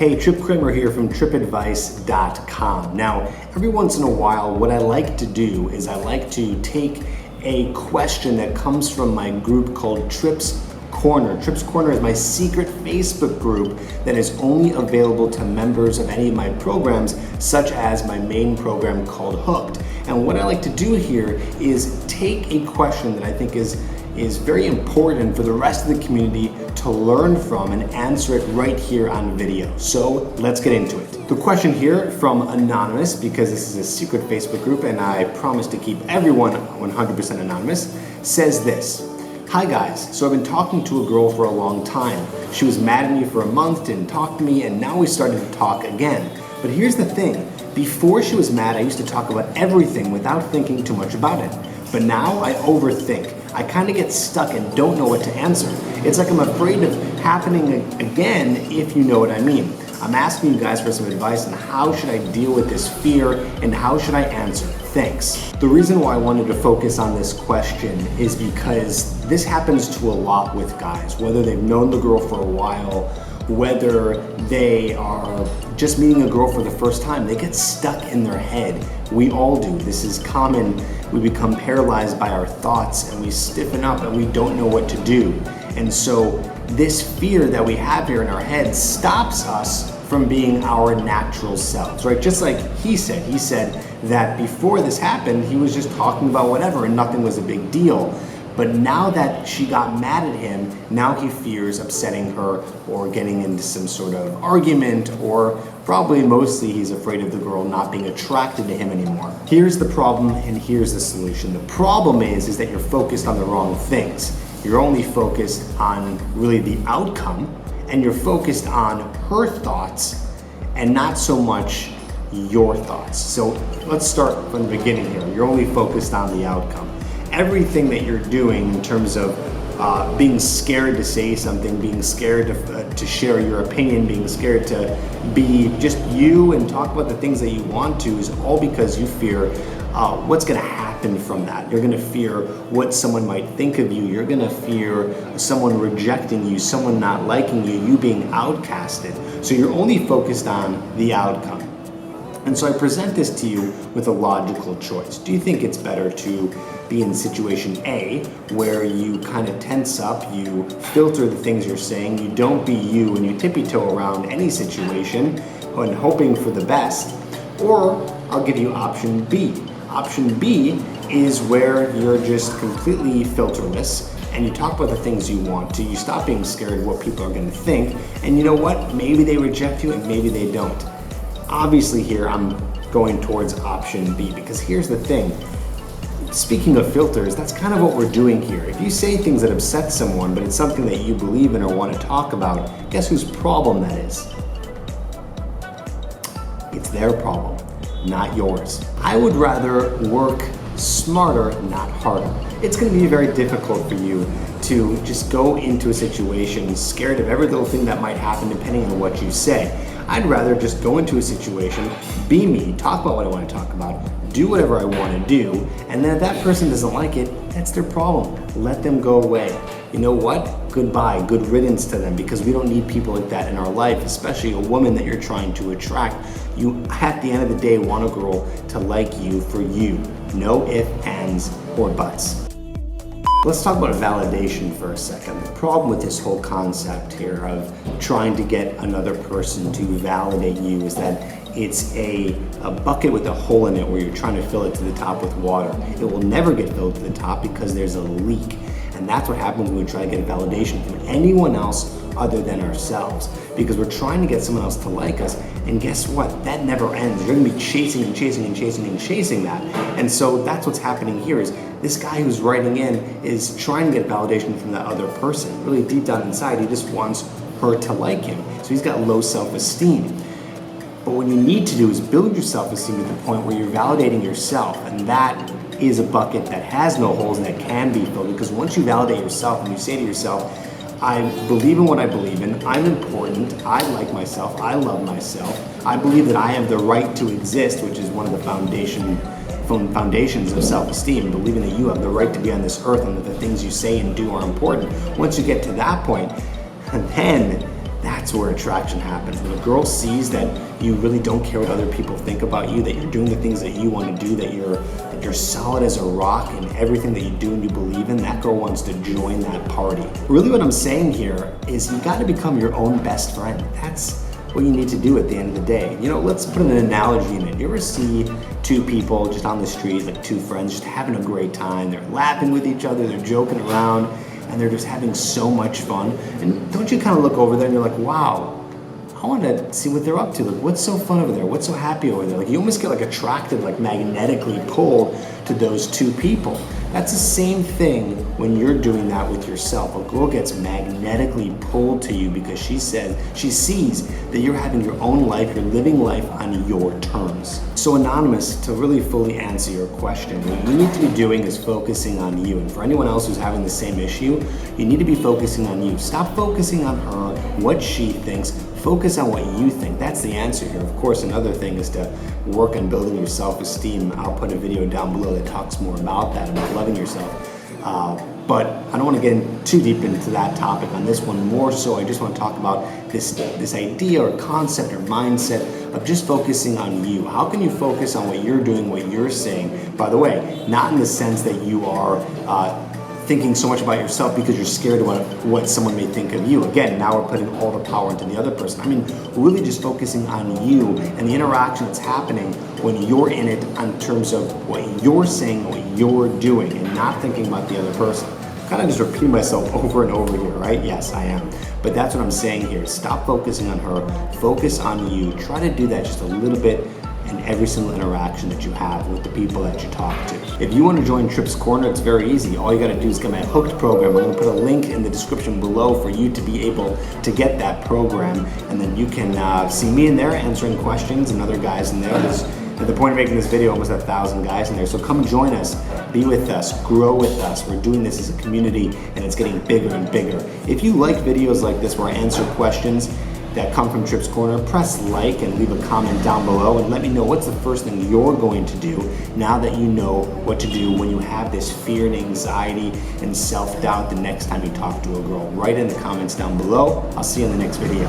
Hey, Tripp here from trippadvice.com. Now, every once in a while, what I like to do is I like to take a question that comes from my group called Tripp's Corner. Tripp's Corner is my secret Facebook group that is only available to members of any of my programs, such as my main program called Hooked. And what I like to do here is take a question that I think is very important for the rest of the community to learn from and answer it right here on video. So let's get into it. The question here from Anonymous, because this is a secret Facebook group and I promise to keep everyone 100% anonymous, says this. Hi guys, so I've been talking to a girl for a long time. She was mad at me for a month, didn't talk to me, and now we started to talk again. But here's the thing, before she was mad, I used to talk about everything without thinking too much about it. But now I overthink. I kind of get stuck and don't know what to answer. It's like I'm afraid of happening again, if you know what I mean. I'm asking you guys for some advice on how should I deal with this fear and how should I answer? Thanks. The reason why I wanted to focus on this question is because this happens to a lot with guys, whether they've known the girl for a while, whether they are just meeting a girl for the first time, they get stuck in their head. We all do. This is common. We become paralyzed by our thoughts and we stiffen up and we don't know what to do. And so this fear that we have here in our head stops us from being our natural selves, right? Just like he said that before this happened, he was just talking about whatever and nothing was a big deal. But now that she got mad at him, now he fears upsetting her or getting into some sort of argument, or probably mostly he's afraid of the girl not being attracted to him anymore. Here's the problem and here's the solution. The problem is that you're focused on the wrong things. You're only focused on really the outcome, and you're focused on her thoughts and not so much your thoughts. So let's start from the beginning here. You're only focused on the outcome. Everything that you're doing in terms of being scared to say something, being scared to share your opinion, being scared to be just you and talk about the things that you want to, is all because you fear what's going to happen from that. You're going to fear what someone might think of you. You're going to fear someone rejecting you, someone not liking you, you being outcasted. So you're only focused on the outcome. And so I present this to you with a logical choice. Do you think it's better to be in situation A, where you kind of tense up, you filter the things you're saying, you don't be you, and you tippy-toe around any situation and hoping for the best? Or I'll give you option B. Option B is where you're just completely filterless and you talk about the things you want to. You stop being scared of what people are going to think, and you know what? Maybe they reject you and maybe they don't. Obviously here I'm going towards option B, because here's the thing. Speaking of filters, that's kind of what we're doing here. If you say things that upset someone, but it's something that you believe in or want to talk about, guess whose problem that is? It's their problem, not yours. I would rather work smarter, not harder. It's going to be very difficult for you to just go into a situation scared of every little thing that might happen depending on what you say. I'd rather just go into a situation, be me, talk about what I want to talk about, do whatever I want to do, and then if that person doesn't like it, that's their problem. Let them go away. You know what? Goodbye, good riddance to them, because we don't need people like that in our life, especially a woman that you're trying to attract. You, at the end of the day, want a girl to like you for you. No ifs, ands, or buts. Let's talk about validation for a second. The problem with this whole concept here of trying to get another person to validate you is that it's a bucket with a hole in it where you're trying to fill it to the top with water. It will never get filled to the top because there's a leak. And that's what happens when we try to get validation from anyone else other than ourselves, because we're trying to get someone else to like us, and guess what? That never ends. You're gonna be chasing and chasing and chasing and chasing that. And so that's what's happening here, is this guy who's writing in is trying to get validation from that other person. Really deep down inside, he just wants her to like him. So he's got low self-esteem. But what you need to do is build your self-esteem to the point where you're validating yourself, and that is a bucket that has no holes and that can be filled. Because once you validate yourself and you say to yourself, I believe in what I believe in, I'm important, I like myself, I love myself, I believe that I have the right to exist, which is one of the foundations of self-esteem, believing that you have the right to be on this earth and that the things you say and do are important. Once you get to that point, then that's where attraction happens. When a girl sees that you really don't care what other people think about you, that you're doing the things that you want to do, that you're solid as a rock in everything that you do and you believe in, that girl wants to join that party. Really what I'm saying here is you got to become your own best friend. That's what you need to do at the end of the day. You know, let's put an analogy in it. You ever see two people just on the street, like two friends, just having a great time? They're laughing with each other, they're joking around, and they're just having so much fun. And don't you kind of look over there and you're like, wow, I want to see what they're up to. Like, what's so fun over there? What's so happy over there? Like, you almost get like attracted, like magnetically pulled to those two people. That's the same thing when you're doing that with yourself. A girl gets magnetically pulled to you because she sees that you're having your own life, you're living life on your terms. So Anonymous, to really fully answer your question, what you need to be doing is focusing on you. And for anyone else who's having the same issue, you need to be focusing on you. Stop focusing on her, what she thinks. Focus on what you think. That's the answer here. Of course, another thing is to work on building your self-esteem. I'll put a video down below that talks more about that, about loving yourself. But I don't want to get too deep into that topic on this one. More so, I just want to talk about this idea or concept or mindset of just focusing on you. How can you focus on what you're doing, what you're saying? By the way, not in the sense that you are thinking so much about yourself because you're scared of what someone may think of you. Again, now we're putting all the power into the other person. I mean, really just focusing on you and the interaction that's happening when you're in it in terms of what you're saying, what you're doing, and not thinking about the other person. I'm kind of just repeating myself over and over here, right? Yes, I am. But that's what I'm saying here. Stop focusing on her, focus on you. Try to do that just a little bit in every single interaction that you have with the people that you talk to. If you want to join Tripp's Corner, it's very easy. All you got to do is get my Hooked program. I'm going to put a link in the description below for you to be able to get that program, and then you can see me in there answering questions and other guys in there. At the point of making this video, almost 1,000 guys in there. So come join us, be with us, grow with us. We're doing this as a community, and it's getting bigger and bigger. If you like videos like this where I answer questions that come from Tripp's Corner, press like and leave a comment down below and let me know what's the first thing you're going to do now that you know what to do when you have this fear and anxiety and self-doubt the next time you talk to a girl. Write in the comments down below. I'll see you in the next video.